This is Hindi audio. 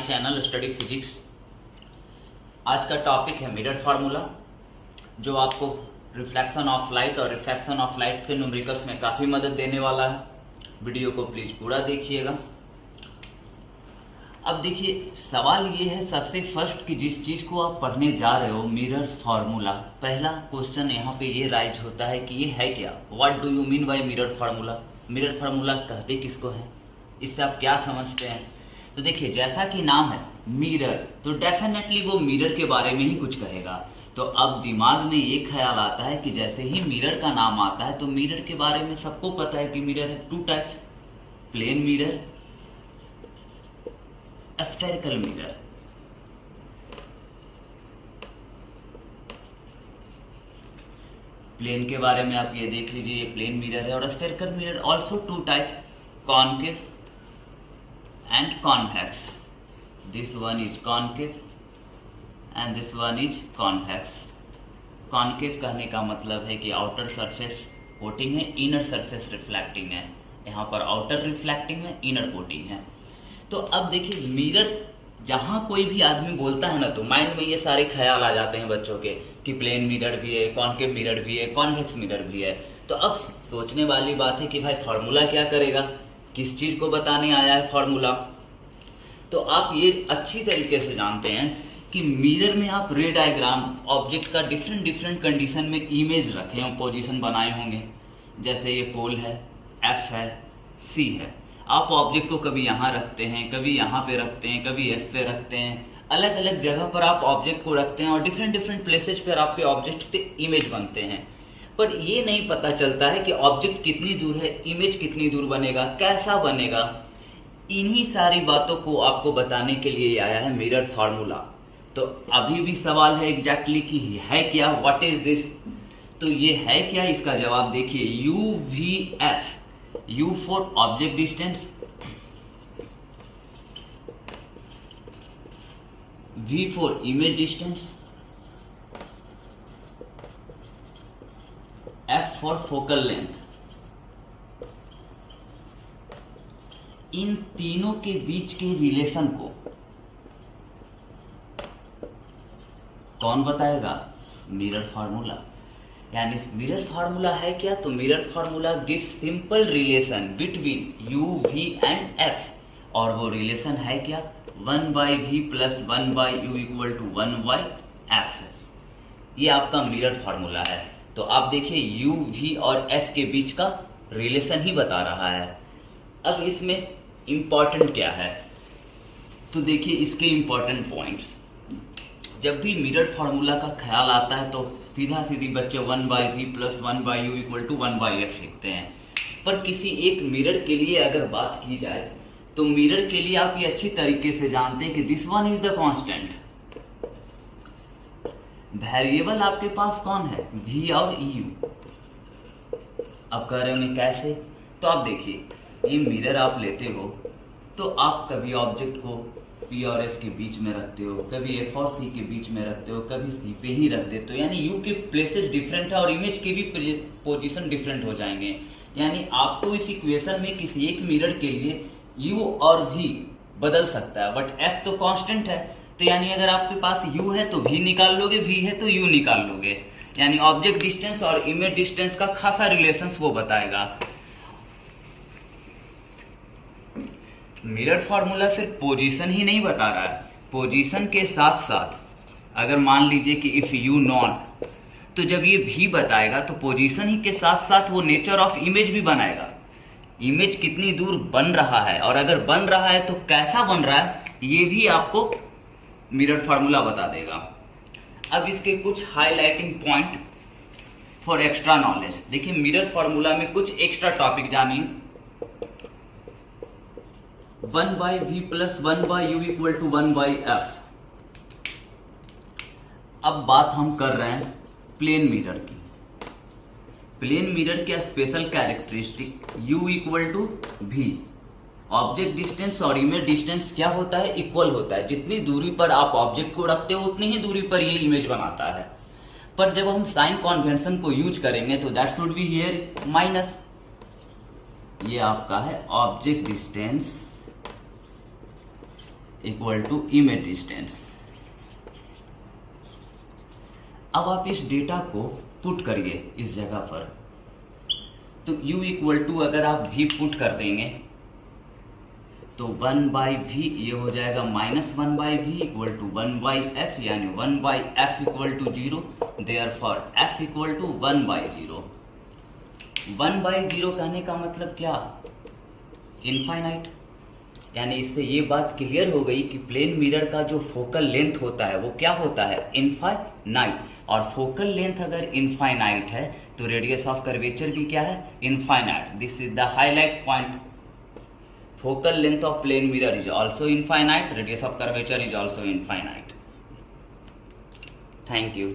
Channel study physics. आज का टॉपिक है मिरर फार्मूला, जो आपको रिफ्लेक्शन ऑफ लाइट और रिफ्रैक्शन ऑफ लाइट के न्यूमेरिकल्स में काफ़ी मदद देने वाला है। वीडियो को प्लीज़ पूरा देखिएगा। अब देखिए, सवाल ये है सबसे फर्स्ट कि जिस चीज़ को आप पढ़ने जा रहे हो मिरर फार्मूला, पहला क्वेश्चन यहाँ पे ये राइज होता है कि ये है क्या। What do you mean by mirror formula? Mirror formula कहते किसको है, इससे आप क्या समझते हैं? तो देखिए, जैसा कि नाम है मिरर, तो डेफिनेटली वो मिरर के बारे में ही कुछ कहेगा। तो अब दिमाग में ये ख्याल आता है कि जैसे ही मिरर का नाम आता है तो मिरर के बारे में सबको पता है कि मिरर है two types, plane mirror, spherical mirror. Plane के बारे में आप ये देख लीजिए, ये प्लेन मिरर है। और spherical mirror also two types, concave and convex. This one is concave and this one is convex. Concave कहने का मतलब है कि आउटर सरफेस कोटिंग है, इनर सरफेस रिफ्लेक्टिंग है। यहाँ पर आउटर रिफ्लेक्टिंग है, इनर कोटिंग है। तो अब देखिए, मिरर जहाँ कोई भी आदमी बोलता है ना, तो माइंड में ये सारे ख्याल आ जाते हैं बच्चों के कि प्लेन मिरर भी है, कॉनकेव मिरर भी है, कॉन्वेक्स मिरर भी है। तो अब सोचने वाली बात है कि भाई फार्मूला क्या करेगा, किस चीज़ को बताने आया है फार्मूला। तो आप ये अच्छी तरीके से जानते हैं कि मिरर में आप रे डायग्राम ऑब्जेक्ट का डिफरेंट डिफरेंट कंडीशन में इमेज रखे हैं, पोजीशन बनाए होंगे। जैसे ये पोल है, एफ है, सी है। आप ऑब्जेक्ट को कभी यहाँ रखते हैं, कभी यहाँ पे रखते हैं, कभी एफ पे रखते हैं। अलग अलग जगह पर आप ऑब्जेक्ट को रखते हैं और डिफरेंट डिफरेंट प्लेसेज पर आपके ऑब्जेक्ट के इमेज बनते हैं। पर ये नहीं पता चलता है कि ऑब्जेक्ट कितनी दूर है, इमेज कितनी दूर बनेगा, कैसा बनेगा। इन्हीं सारी बातों को आपको बताने के लिए आया है मिरर फार्मूला। तो अभी भी सवाल है एग्जैक्टली कि है क्या, व्हाट इज दिस। तो ये है क्या, इसका जवाब देखिए, U V F. U for object distance, V for image distance, F for focal length. इन तीनों के बीच के रिलेशन को कौन बताएगा? Mirror formula. यानी मिरर फार्मूला है क्या? तो mirror formula gives simple relation between U V and F. और वो रिलेशन है क्या? 1/v plus 1/u equal to 1/f। ये आपका मिरर फार्मूला है। तो आप देखिए, यू वी और एफ के बीच का रिलेशन ही बता रहा है। अब इसमें इंपॉर्टेंट क्या है, तो देखिए इसके इंपॉर्टेंट पॉइंट्स। जब भी मिरर फार्मूला का ख्याल आता है तो सीधा सीधी बच्चे 1/v plus 1/u equal to 1/f लिखते हैं। पर किसी एक मिरर के लिए अगर बात की जाए तो मिरर के लिए आप ये अच्छी तरीके से जानते हैं कि this one is the constant. Variable आपके पास कौन है? v और u। अब कह रहे हैं कैसे? तो आप देखिए, ये मिरर आप लेते हो तो आप कभी ऑब्जेक्ट को P और F के बीच में रखते हो, कभी F और C के बीच में रखते हो, कभी C पे ही रख देते हो। यानी U के प्लेसेस डिफरेंट है और इमेज के भी पोजीशन डिफरेंट हो जाएंगे। यानी आपको इस इक्वेशन में किसी एक मिरर के लिए U और V बदल सकता है, बट F तो कांस्टेंट है। तो यानी अगर आपके पास U है तो V निकाल लोगे, V है तो U निकाल लोगे। यानी ऑब्जेक्ट डिस्टेंस और इमेज डिस्टेंस का खासा रिलेशंस वो बताएगा। मिरर फार्मूला सिर्फ पोजीशन ही नहीं बता रहा है, पोजीशन के साथ साथ अगर मान लीजिए कि इफ यू नॉट, तो जब ये भी बताएगा तो पोजीशन ही के साथ साथ वो नेचर ऑफ इमेज भी बनाएगा। इमेज कितनी दूर बन रहा है और अगर बन रहा है तो कैसा बन रहा है, ये भी आपको मिरर फार्मूला बता देगा। अब इसके कुछ highlighting point for extra knowledge. देखिए, मिरर फार्मूला में कुछ एक्स्ट्रा टॉपिक जानिए। 1/v plus 1/u equal to 1/f। अब बात हम कर रहे हैं प्लेन मिरर की। प्लेन मिरर के special characteristic u equal to v। Object distance और इमेज डिस्टेंस क्या होता है? इक्वल होता है। जितनी दूरी पर आप ऑब्जेक्ट को रखते हो उतनी ही दूरी पर ये इमेज बनाता है। पर जब हम साइन कन्वेंशन को यूज करेंगे तो that should be here minus. ये आपका है object distance equal to image distance. अब आप इस डेटा को पुट करिए इस जगह पर, तो u इक्वल टू अगर आप v पुट कर देंगे तो 1/v ये हो जाएगा -1/v इक्वल टू 1/f, यानी 1/f equal to 0, therefore f equal to 1/0। 1/0 कहने का मतलब क्या, इनफाइनाइट। यानी इससे ये बात क्लियर हो गई कि प्लेन मिरर का जो फोकल लेंथ होता है वो क्या होता है, इनफाइनाइट। और फोकल लेंथ अगर इनफाइनाइट है तो रेडियस ऑफ कर्वेचर भी क्या है, infinite. This is the highlight point. Focal length of plane mirror is also infinite, radius of curvature is also infinite. Thank you.